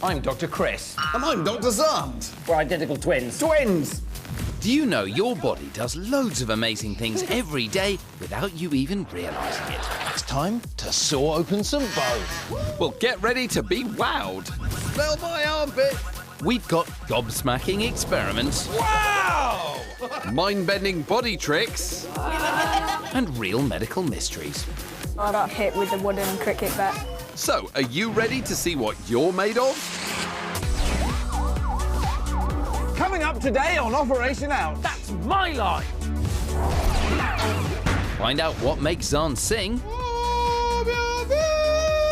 I'm Dr. Chris. And I'm Dr. Xand. We're identical twins. Twins! Do you know your body does loads of amazing things every day without you even realising it? It's time to saw open some bone. Well, get ready to be wowed. Smell my armpit. We've got gobsmacking experiments. Wow! Mind-bending body tricks. And real medical mysteries. I got hit with the wooden cricket bat. So, are you ready to see what you're made of? Coming up today on Operationouch. That's my line. Find out what makes Xand sing.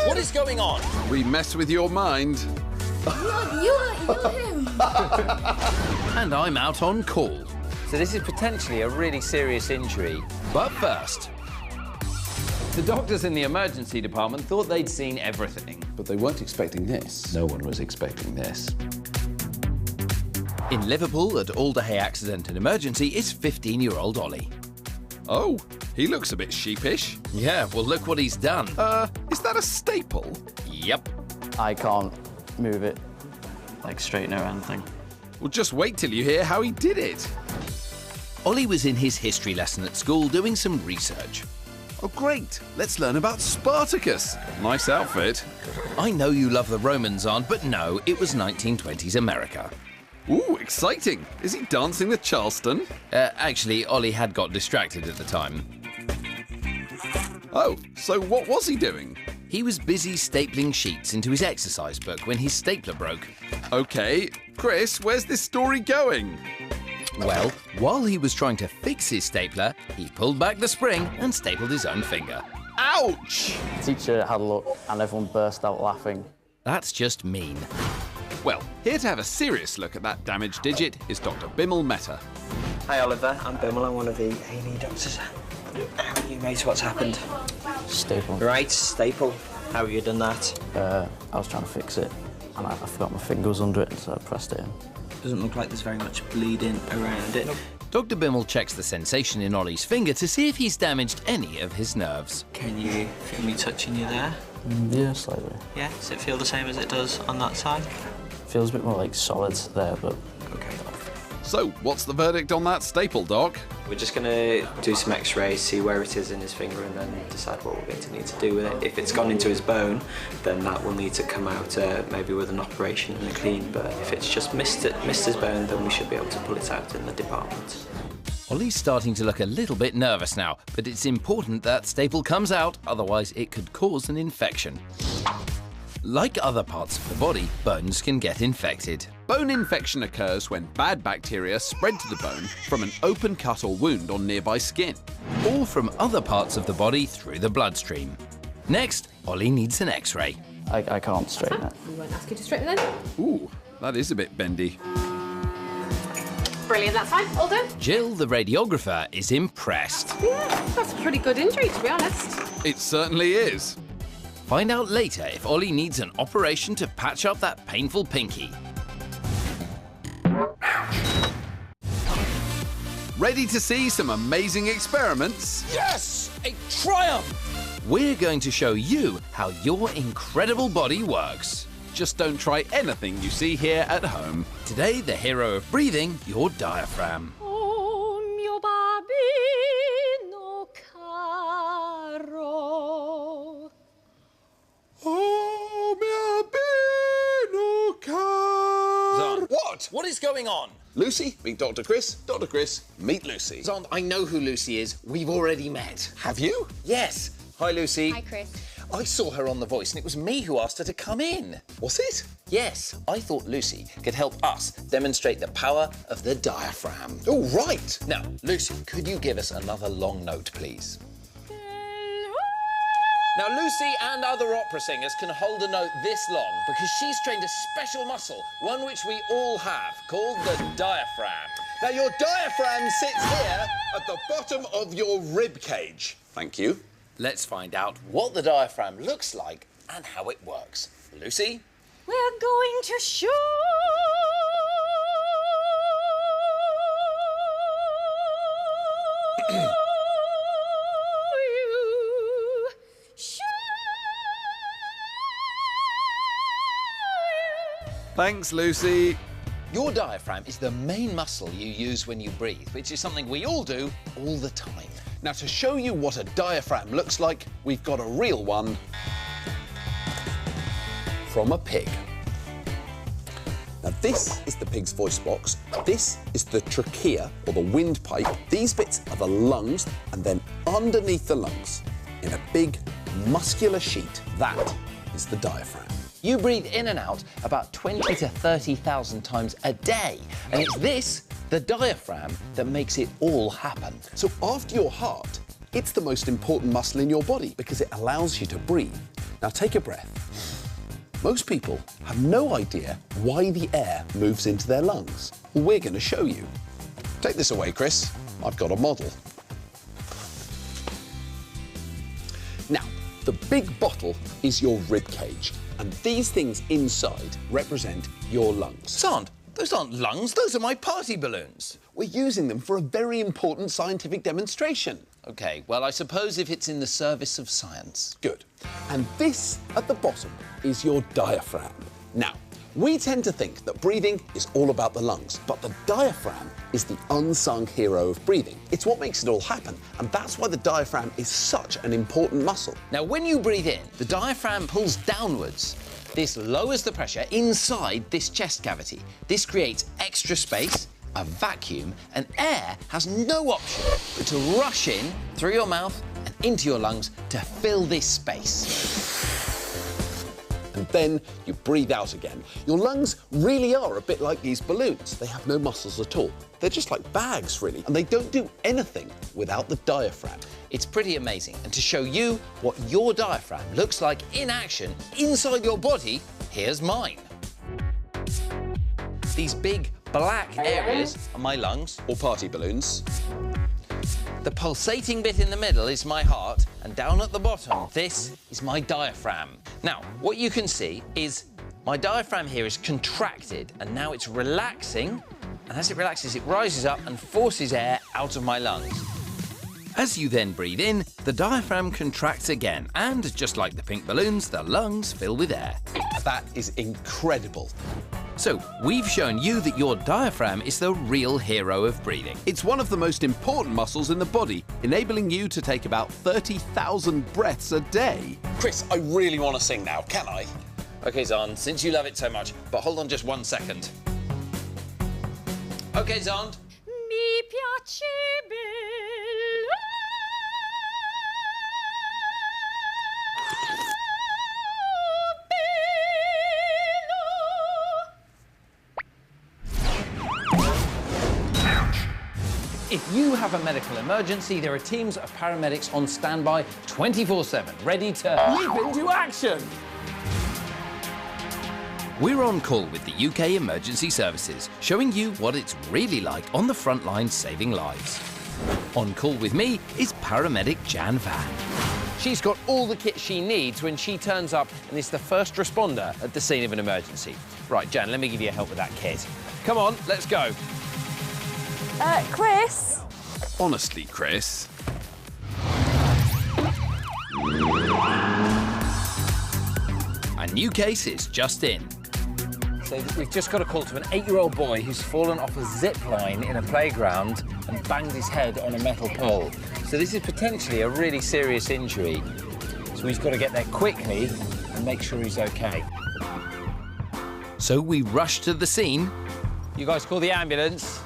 What is going on? We mess with your mind. You're him. And I'm out on call. So this is potentially a really serious injury. But first, The doctors in the emergency department thought they'd seen everything. But they weren't expecting this. No one was expecting this. in Liverpool at Alderhay Accident and Emergency is 15-year-old Ollie. Oh, he looks a bit sheepish. Yeah, well, look what he's done. Is that a staple? Yep. I can't move it, like straighten it or anything. Well, just wait till you hear how he did it. Ollie was in his history lesson at school doing some research. Oh, great. Let's learn about Spartacus. Nice outfit. I know you love the Romans, Aunt, but no, it was 1920s America. Ooh, exciting. Is he dancing the Charleston? Actually, Ollie had got distracted at the time. Oh, so what was he doing? He was busy stapling sheets into his exercise book when his stapler broke. Okay, Chris, where's this story going? Well, while he was trying to fix his stapler, he pulled back the spring and stapled his own finger. Ouch! The teacher had a look and everyone burst out laughing. That's just mean. Well, here to have a serious look at that damaged digit is Dr. Bimmel Mehta. Hi Oliver, I'm Bimmel, I'm one of the A&E doctors. How are you, mate? What's happened? Staple. Right, staple. How have you done that? I was trying to fix it and I forgot my finger was under it, so I pressed it in. Doesn't look like there's very much bleeding around it. Dr. Bimmel checks the sensation in Ollie's finger to see if he's damaged any of his nerves. Can you feel me touching you there? Yeah, slightly. Yeah? Does it feel the same as it does on that side? Feels a bit more like solid there, but Okay. So, what's the verdict on that staple, Doc? We're just going to do some x-rays, see where it is in his finger and then decide what we're going to need to do with it. If it's gone into his bone, then that will need to come out maybe with an operation and a clean, but if it's just missed his bone, then we should be able to pull it out in the department. Ollie's starting to look a little bit nervous now, but it's important that staple comes out, otherwise it could cause an infection. Like other parts of the body, bones can get infected. Bone infection occurs when bad bacteria spread to the bone from an open cut or wound on nearby skin. Or from other parts of the body through the bloodstream. Next, Ollie needs an X-ray. I can't straighten it. We won't ask you to straighten then. Ooh, that is a bit bendy. Brilliant, that's fine. All done. Jill, the radiographer, is impressed. Yeah, that's a pretty good injury, to be honest. It certainly is. Find out later if Ollie needs an operation to patch up that painful pinky. Ready to see some amazing experiments? Yes! A triumph! We're going to show you how your incredible body works. Just don't try anything you see here at home. Today, the hero of breathing, your diaphragm. Oh, mio bambino caro. What? What is going on? Lucy, meet Dr. Chris. Dr. Chris, meet Lucy. Xand, I know who Lucy is. We've already met. Have you? Yes. Hi, Lucy. Hi, Chris. I saw her on The Voice and it was me who asked her to come in. Was it? Yes, I thought Lucy could help us demonstrate the power of the diaphragm. Oh, right. Now, Lucy, could you give us another long note, please? Now, Lucy and other opera singers can hold a note this long because she's trained a special muscle, one which we all have, called the diaphragm. Now, your diaphragm sits here at the bottom of your rib cage. Thank you. Let's find out. What the diaphragm looks like and how it works. Lucy? We're going to show you. Thanks, Lucy. Your diaphragm is the main muscle you use when you breathe, which is something we all do all the time. Now, to show you what a diaphragm looks like, we've got a real one from a pig. Now, this is the pig's voice box. This is the trachea, or the windpipe. These bits are the lungs, and then underneath the lungs, in a big muscular sheet, that is the diaphragm. You breathe in and out about 20 to 30,000 times a day, and it's this, the diaphragm, that makes it all happen. So after your heart, it's the most important muscle in your body because it allows you to breathe. Now take a breath. Most people have no idea why the air moves into their lungs. Well, we're going to show you. Take this away, Chris. I've got a model. Now, the big bottle is your rib cage, and these things inside represent your lungs. Xand, those aren't lungs, those are my party balloons. We're using them for a very important scientific demonstration. OK, well, I suppose if it's in the service of science. Good. And this, at the bottom, is your diaphragm. Now, we tend to think that breathing is all about the lungs, but the diaphragm is the unsung hero of breathing. It's what makes it all happen, and that's why the diaphragm is such an important muscle. Now, when you breathe in, the diaphragm pulls downwards. This lowers the pressure inside this chest cavity. This creates extra space, a vacuum, and air has no option but to rush in through your mouth and into your lungs to fill this space. And then you breathe out again. Your lungs really are a bit like these balloons. They have no muscles at all. They're just like bags, really, and they don't do anything without the diaphragm. It's pretty amazing, and to show you what your diaphragm looks like in action inside your body, here's mine. These big black areas are my lungs, Or party balloons. the pulsating bit in the middle is my heart, and down at the bottom, this is my diaphragm. Now, what you can see is my diaphragm here is contracted, and now it's relaxing, and as it relaxes, it rises up and forces air out of my lungs. As you then breathe in, the diaphragm contracts again, and just like the pink balloons, the lungs fill with air. That is incredible. So, we've shown you that your diaphragm is the real hero of breathing. It's one of the most important muscles in the body, enabling you to take about 30,000 breaths a day. Chris, I really want to sing now, can I? OK, Xand, since you love it so much, but hold on just 1 second. OK, Xand. Mi piace bello. If you have a medical emergency, there are teams of paramedics on standby 24/7, ready to leap into action. We're on call with the UK Emergency Services, showing you what it's really like on the front line saving lives. On call with me is paramedic Jan Van. She's got all the kit she needs when she turns up and is the first responder at the scene of an emergency. Right, Jan, let me give you a help with that kit. Come on, let's go. Chris? Honestly, Chris. A new case is just in. So we've just got a call to an 8-year-old boy who's fallen off a zip line in a playground and banged his head on a metal pole. So this is potentially a really serious injury. So we've got to get there quickly and make sure he's OK. So we rush to the scene. You guys call the ambulance.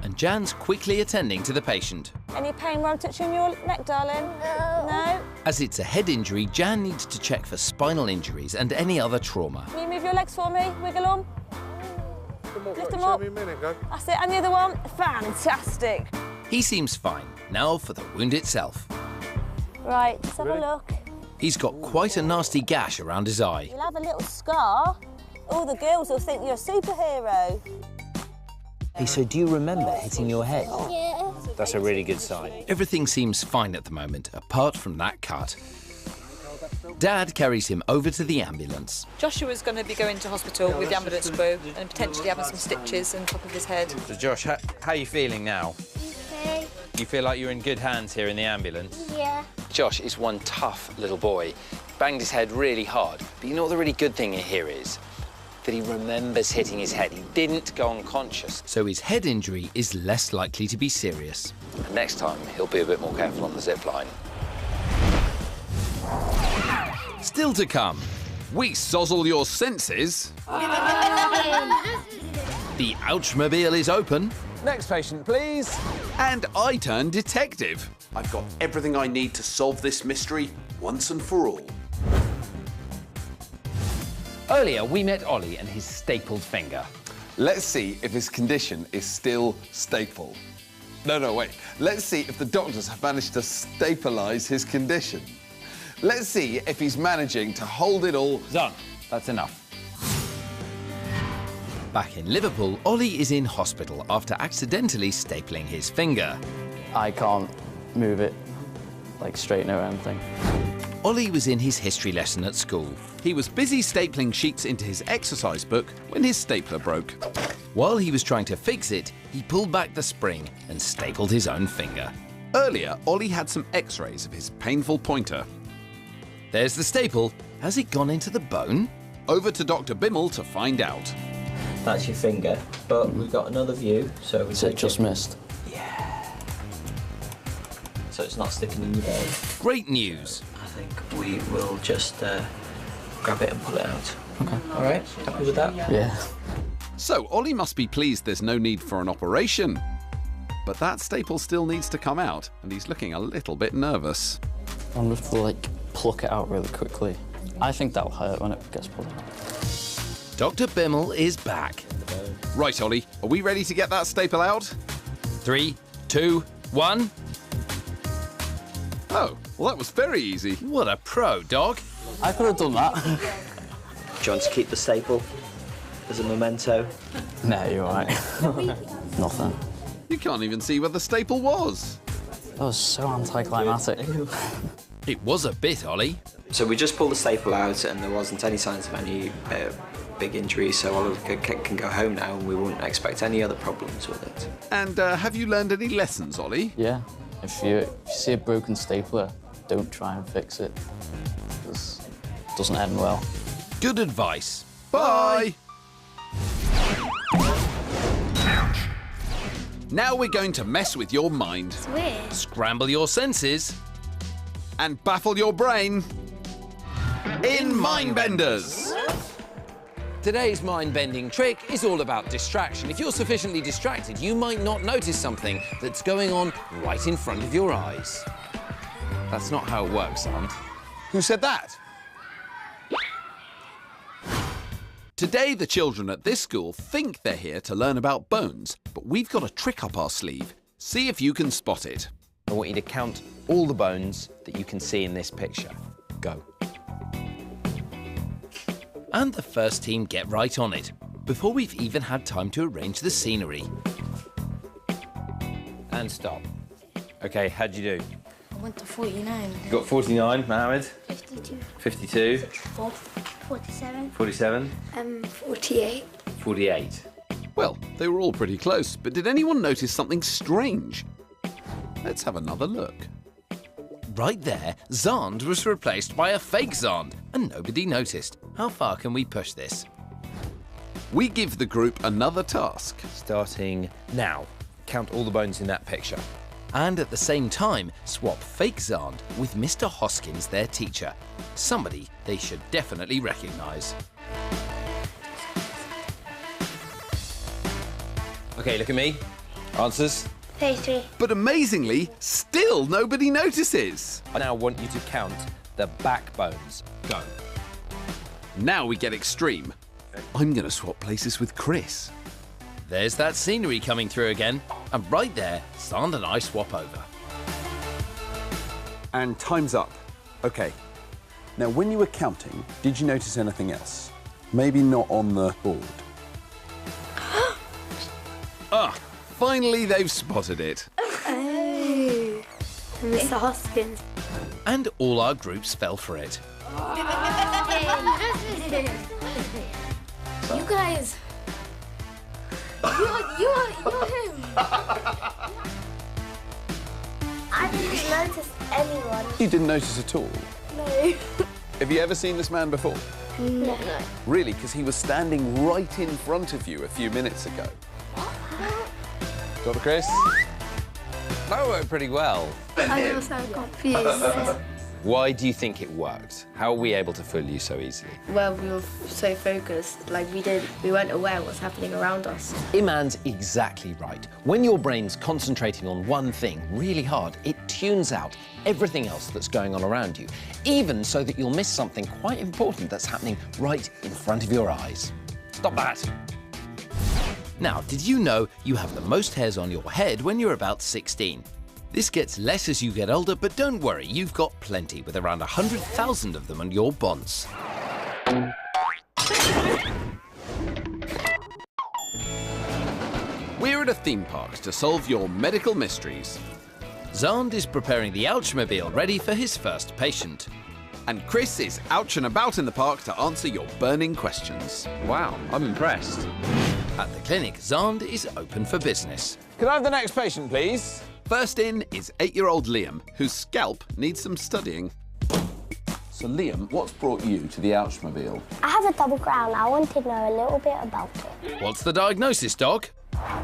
And Jan's quickly attending to the patient. Any pain where I'm touching your neck, darling? No? As it's a head injury, Jan needs to check for spinal injuries and any other trauma. Can you move your legs for me? Wiggle them. Lift them up. That's it. And the other one. Fantastic. He seems fine. Now for the wound itself. Right, let's have a look. He's got quite a nasty gash around his eye. You'll have a little scar. All the girls will think you're a superhero. Hey, so do you remember hitting your head? Yeah. That's a really good sign. Everything seems fine at the moment, apart from that cut. Dad carries him over to the ambulance. Joshua's going to be going to hospital with the ambulance crew and potentially having some stitches on top of his head. So, Josh, how are you feeling now? Okay. You feel like you're in good hands here in the ambulance? Yeah. Josh is one tough little boy. Banged his head really hard. But you know what the really good thing here is? that he remembers hitting his head. He didn't go unconscious. So his head injury is less likely to be serious. Next time, he'll be a bit more careful on the zip line. Still to come. We sozzle your senses. The Ouchmobile is open. Next patient, please. And I turn detective. I've got everything I need to solve this mystery once and for all. Earlier, we met Ollie and his stapled finger. Let's see if his condition is still stapled. No, wait. Let's see if the doctors have managed to stabilise his condition. Let's see if he's managing to hold it all. Done. That's enough. Back in Liverpool, Ollie is in hospital after accidentally stapling his finger. I can't move it, like straighten it or anything. Ollie was in his history lesson at school. He was busy stapling sheets into his exercise book when his stapler broke. While he was trying to fix it, he pulled back the spring and stapled his own finger. Earlier, Ollie had some x-rays of his painful pointer. There's the staple. Has it gone into the bone? Over to Dr. Bimmel to find out. That's your finger, but we've got another view, so we So it just missed? Yeah. So it's not sticking in your bone. Great news. I think we will just grab it and pull it out. Okay. All right, happy with that? Yeah. So Ollie must be pleased there's no need for an operation. But that staple still needs to come out, and he's looking a little bit nervous. I wonder if we'll, like, pluck it out really quickly. I think that'll hurt when it gets pulled out. Dr. Bimmel is back. Right, Ollie, are we ready to get that staple out? 3, 2, 1. Oh, well, that was very easy. What a pro, dog. I could have done that. Do you want to keep the staple as a memento? No, you're all right. Nothing. You can't even see where the staple was. That was so anticlimactic. It was a bit, Ollie. So we just pulled the staple out and there wasn't any signs of any big injury, so Ollie can go home now and we won't expect any other problems with it. And have you learned any lessons, Ollie? Yeah. If you see a broken stapler, don't try and fix it. Because it doesn't end well. Good advice. Bye! Now we're going to mess with your mind. It's weird. Scramble your senses. And baffle your brain. In Mindbenders! Today's mind-bending trick is all about distraction. If you're sufficiently distracted, you might not notice something that's going on right in front of your eyes. That's not how it works, Xand. Who said that? Today, the children at this school think they're here to learn about bones, but we've got a trick up our sleeve. See if you can spot it. I want you to count all the bones that you can see in this picture. Go. And the first team get right on it, before we've even had time to arrange the scenery. And stop. OK, how'd you do? I went to 49. You got 49, Mohammed. 52. 52. 47. 47. 48. 48. Well, they were all pretty close, but did anyone notice something strange? Let's have another look. Right there, Xand was replaced by a fake Xand, and nobody noticed. How far can we push this? We give the group another task. Starting now. Count all the bones in that picture. And at the same time, swap fake Xand with Mr. Hoskins, their teacher. Somebody they should definitely recognise. OK, look at me. Answers. 33. But amazingly, still nobody notices. I now want you to count the back bones. Go. Now we get extreme. I'm going to swap places with Chris. There's that scenery coming through again. And right there, Xand and I swap over. And time's up. OK. Now, when you were counting, did you notice anything else? Maybe not on the board. Finally they've spotted it. Oh. Mr. Hoskins. And all our groups fell for it. You guys. You're him. I didn't notice anyone. You didn't notice at all? No. Have you ever seen this man before? No. Really? Because he was standing right in front of you a few minutes ago. Dr. Chris? That worked pretty well. I was so confused. Why do you think it worked? How are we able to fool you so easily? Well, we were so focused, like we weren't aware what's happening around us. Iman's exactly right. When your brain's concentrating on one thing really hard, it tunes out everything else that's going on around you, even so that you'll miss something quite important that's happening right in front of your eyes. Stop that! Now, did you know you have the most hairs on your head when you're about 16? This gets less as you get older, but don't worry, you've got plenty, with around 100,000 of them on your bonds. We're at a theme park to solve your medical mysteries. Xand is preparing the Ouchmobile ready for his first patient. And Chris is ouch and about in the park to answer your burning questions. Wow, I'm impressed. At the clinic, Xand is open for business. Can I have the next patient, please? First in is 8-year-old Liam, whose scalp needs some studying. So Liam, what's brought you to the Ouchmobile? I have a double crown. I want to know a little bit about it. What's the diagnosis, Doc?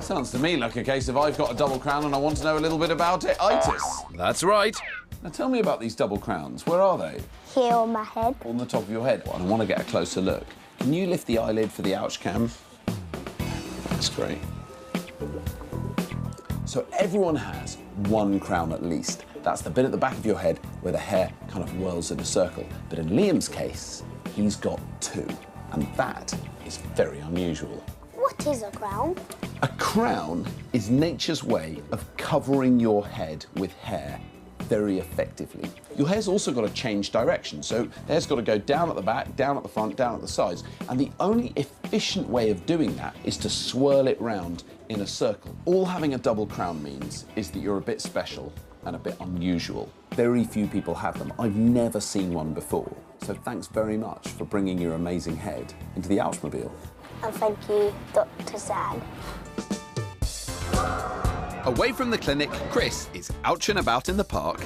Sounds to me like a case of I've got a double crown and I want to know a little bit about it. Itis. That's right. Now tell me about these double crowns. Where are they? Here on my head. On the top of your head. And I want to get a closer look. Can you lift the eyelid for the ouch cam? That's great. So everyone has one crown at least. That's the bit at the back of your head where the hair kind of whirls in a circle. But in Liam's case, he's got two. And that is very unusual. What is a crown? A crown is nature's way of covering your head with hair very effectively. Your hair's also got to change direction, so the hair's got to go down at the back, down at the front, down at the sides, and the only efficient way of doing that is to swirl it round in a circle. All having a double crown means is that you're a bit special and a bit unusual. Very few people have them. I've never seen one before, so thanks very much for bringing your amazing head into the Ouchmobile. And thank you, Dr. Xand. Away from the clinic, Chris is ouching about in the park.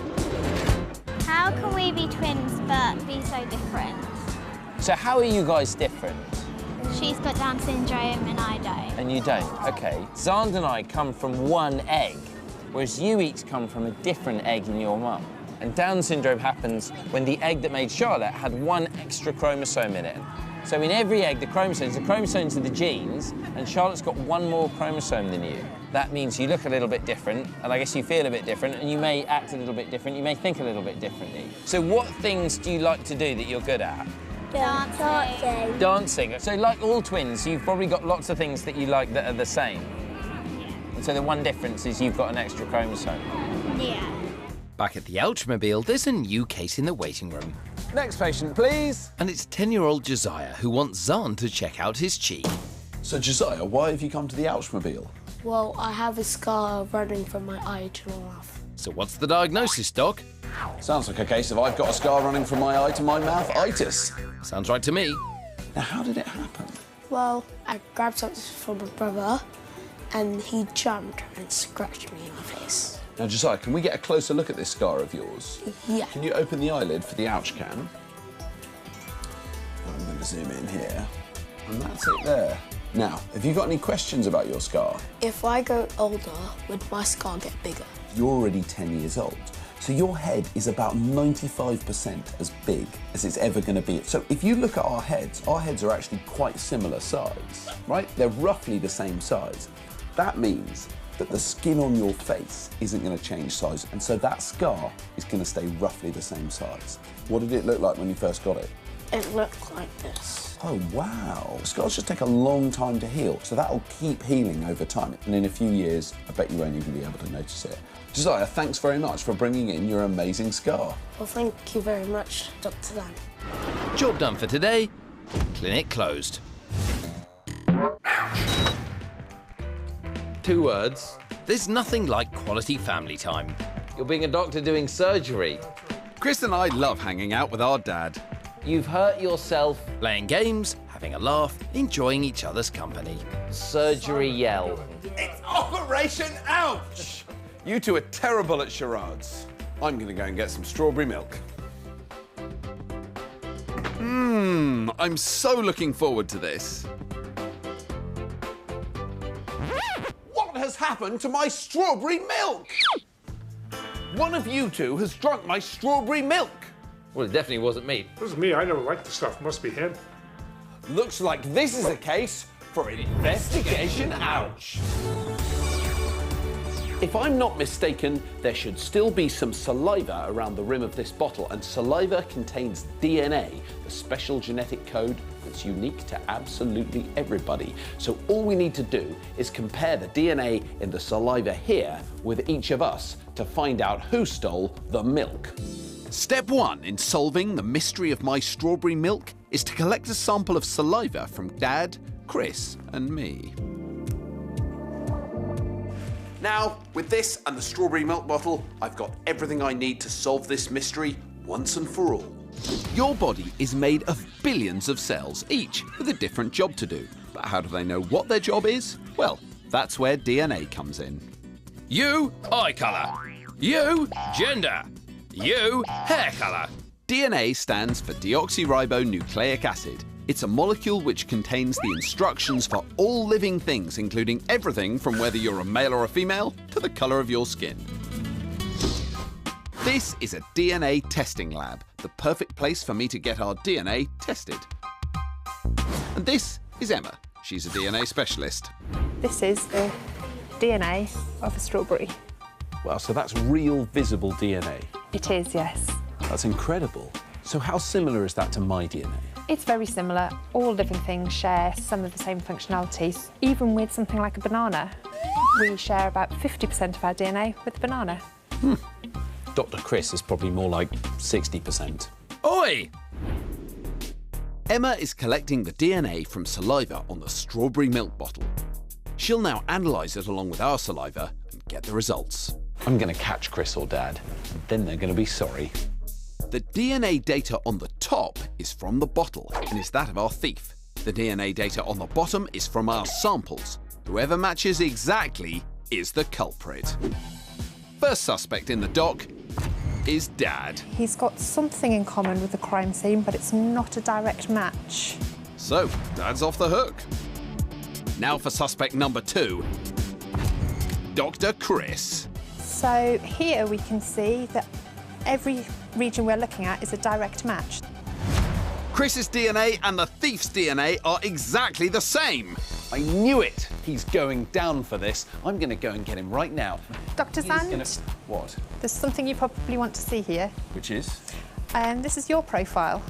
How can we be twins but be so different? So how are you guys different? She's got Down syndrome and I don't. And you don't? OK. Xand and I come from one egg, whereas you each come from a different egg in your mum. And Down syndrome happens when the egg that made Charlotte had one extra chromosome in it. So in every egg, the chromosomes are the genes, and Charlotte's got one more chromosome than you. That means you look a little bit different, and I guess you feel a bit different, and you may act a little bit different, you may think a little bit differently. So what things do you like to do that you're good at? Dancing. Dancing. So like all twins, you've probably got lots of things that you like that are the same. And so the one difference is you've got an extra chromosome. Yeah. Back at the Ouchmobile, there's a new case in the waiting room. Next patient, please. And it's 10-year-old Josiah who wants Xand to check out his cheek. So Josiah, why have you come to the Ouchmobile? Well, I have a scar running from my eye to my mouth. So what's the diagnosis, Doc? Sounds like a case of I've got a scar running from my eye to my mouth, itis. Sounds right to me. Now, how did it happen? Well, I grabbed something from my brother and he jumped and scratched me in the face. Now, Josiah, can we get a closer look at this scar of yours? Yeah. Can you open the eyelid for the ouch cam? I'm going to zoom in here. And that's it there. Now, have you got any questions about your scar? If I go older, would my scar get bigger? You're already 10 years old. So your head is about 95% as big as it's ever going to be. So if you look at our heads are actually quite similar size, right? They're roughly the same size. That means that the skin on your face isn't going to change size, and so that scar is going to stay roughly the same size. What did it look like when you first got it? It looked like this. Oh, wow. Scars just take a long time to heal, so that'll keep healing over time. And in a few years, I bet you won't even be able to notice it. Josiah, thanks very much for bringing in your amazing scar. Well, thank you very much, Dr. Xand. Job done for today. Clinic closed. 2 words. There's nothing like quality family time. You're being a doctor doing surgery. Chris and I love hanging out with our dad. You've hurt yourself. Playing games, having a laugh, enjoying each other's company. Surgery yell. It's Operation Ouch! You two are terrible at charades. I'm going to go and get some strawberry milk. I'm so looking forward to this. What has happened to my strawberry milk? One of you two has drunk my strawberry milk. Well, it definitely wasn't me. It wasn't me. I never liked the stuff. Must be him. Looks like this is a case for an investigation. Ouch. If I'm not mistaken, there should still be some saliva around the rim of this bottle, and saliva contains DNA, the special genetic code that's unique to absolutely everybody. So all we need to do is compare the DNA in the saliva here with each of us to find out who stole the milk. Step 1 in solving the mystery of my strawberry milk is to collect a sample of saliva from Dad, Chris, and me. Now, with this and the strawberry milk bottle, I've got everything I need to solve this mystery once and for all. Your body is made of billions of cells, each with a different job to do. But how do they know what their job is? Well, that's where DNA comes in. You, eye colour. You, gender. You, hair colour. DNA stands for deoxyribonucleic acid. It's a molecule which contains the instructions for all living things, including everything from whether you're a male or a female to the colour of your skin. This is a DNA testing lab, the perfect place for me to get our DNA tested. And this is Emma. She's a DNA specialist. This is the DNA of a strawberry. Well, so that's real visible DNA. It is, yes. That's incredible. So how similar is that to my DNA? It's very similar. All living things share some of the same functionalities. Even with something like a banana, we share about 50% of our DNA with the banana. Dr. Chris is probably more like 60%. Oi! Emma is collecting the DNA from saliva on the strawberry milk bottle. She'll now analyse it along with our saliva and get the results. I'm going to catch Chris or Dad, and then they're going to be sorry. The DNA data on the top is from the bottle and is that of our thief. The DNA data on the bottom is from our samples. Whoever matches exactly is the culprit. First suspect in the dock is Dad. He's got something in common with the crime scene, but it's not a direct match. So, Dad's off the hook. Now for suspect number 2, Dr. Chris. So here we can see that every region we're looking at is a direct match. Chris's DNA and the thief's DNA are exactly the same. I knew it. He's going down for this. I'm going to go and get him right now. Dr. Xand, What? there's something you probably want to see here. Which is? This is your profile,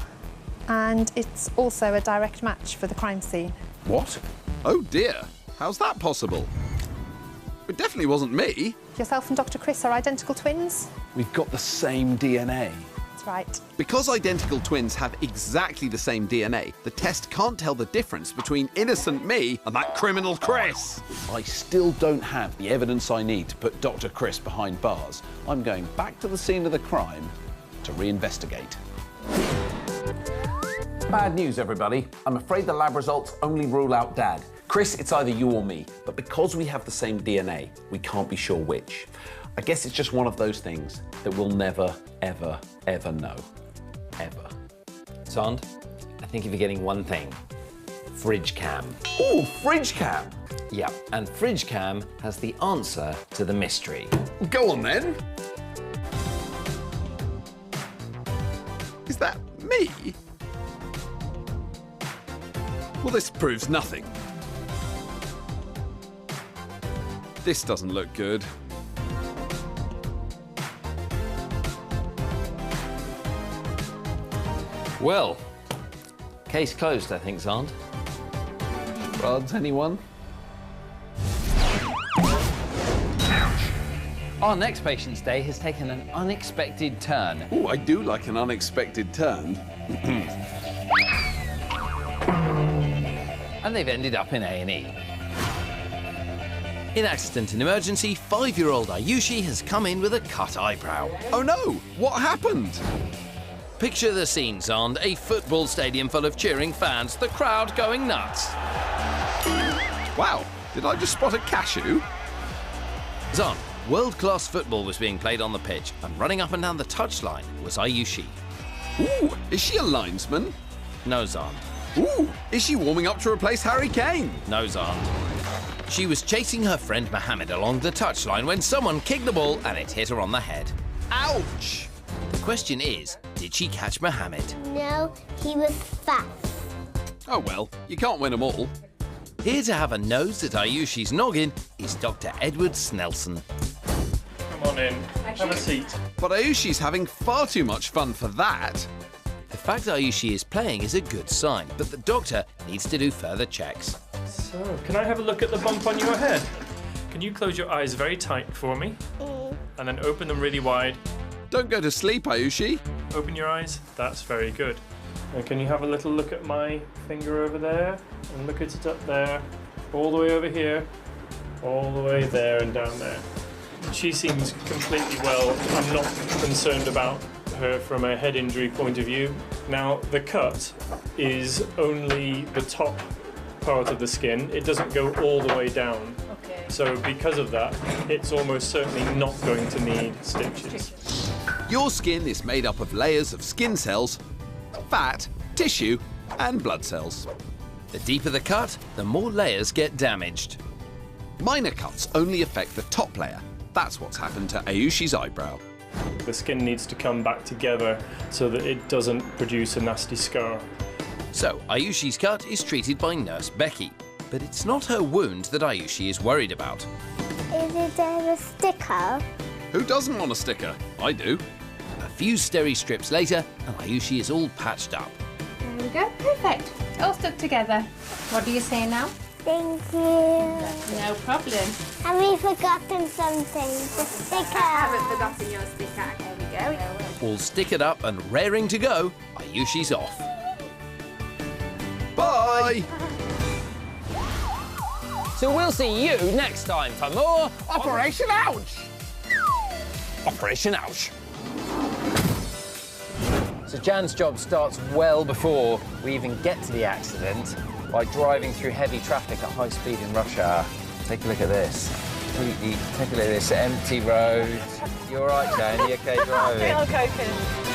and it's also a direct match for the crime scene. What? Oh dear. How's that possible? It definitely wasn't me. Yourself and Dr. Chris are identical twins? We've got the same DNA. That's right. Because identical twins have exactly the same DNA, the test can't tell the difference between innocent me and that criminal Chris. I still don't have the evidence I need to put Dr. Chris behind bars. I'm going back to the scene of the crime to reinvestigate. Bad news, everybody. I'm afraid the lab results only rule out Dad. Chris, it's either you or me, but because we have the same DNA, we can't be sure which. I guess it's just one of those things that we'll never, ever, ever know. Ever. Xand, I think you're forgetting one thing. Fridge cam. Ooh, fridge cam! Yeah, and fridge cam has the answer to the mystery. Go on then. Is that me? Well, this proves nothing. This doesn't look good. Well, case closed, I think, Xand. Rods, anyone? Our next patient's day has taken an unexpected turn. Oh, I do like an unexpected turn. And they've ended up in A&E. In accident and emergency, 5-year-old Ayushi has come in with a cut eyebrow. Oh no, what happened? Picture the scene, Xand. A football stadium full of cheering fans, the crowd going nuts. Wow, did I just spot a cashew? Xand, world-class football was being played on the pitch, and running up and down the touchline was Ayushi. Ooh, is she a linesman? No, Xand. Ooh, is she warming up to replace Harry Kane? No, Xand. She was chasing her friend Mohammed along the touchline when someone kicked the ball and it hit her on the head. Ouch! The question is, did she catch Mohammed? No, he was fast. Oh well, you can't win them all. Here to have a nose at Ayushi's noggin is Dr. Edward Snelson. Come on in, have a seat. But Ayushi's having far too much fun for that. The fact Ayushi is playing is a good sign, but the doctor needs to do further checks. So, can I have a look at the bump on your head? Can you close your eyes very tight for me? And then open them really wide. Don't go to sleep, Ayushi. Open your eyes. That's very good. And can you have a little look at my finger over there? And look at it up there. All the way over here. All the way there and down there. She seems completely well. I'm not concerned about her from a head injury point of view. Now, the cut is only the top part of the skin. It doesn't go all the way down. Okay. So because of that, it's almost certainly not going to need stitches. Your skin is made up of layers of skin cells, fat, tissue, and blood cells. The deeper the cut, the more layers get damaged. Minor cuts only affect the top layer. That's what's happened to Ayushi's eyebrow. The skin needs to come back together so that it doesn't produce a nasty scar. So, Ayushi's cut is treated by Nurse Becky. But it's not her wound that Ayushi is worried about. Is it a sticker? Who doesn't want a sticker? I do. A few steri strips later, and Ayushi is all patched up. There we go, perfect. All stuck together. What do you say now? Thank you. No problem. Have we forgotten something? The sticker. I haven't forgotten your sticker. There we go. All stickered up and raring to go, Ayushi's off. Bye! So we'll see you next time for more Operation Ouch! Operation Ouch. So Jan's job starts well before we even get to the accident by driving through heavy traffic at high speed in rush hour. Take a look at this. Take a look at this empty road. You all right, Jan? You okay driving? I feel okay.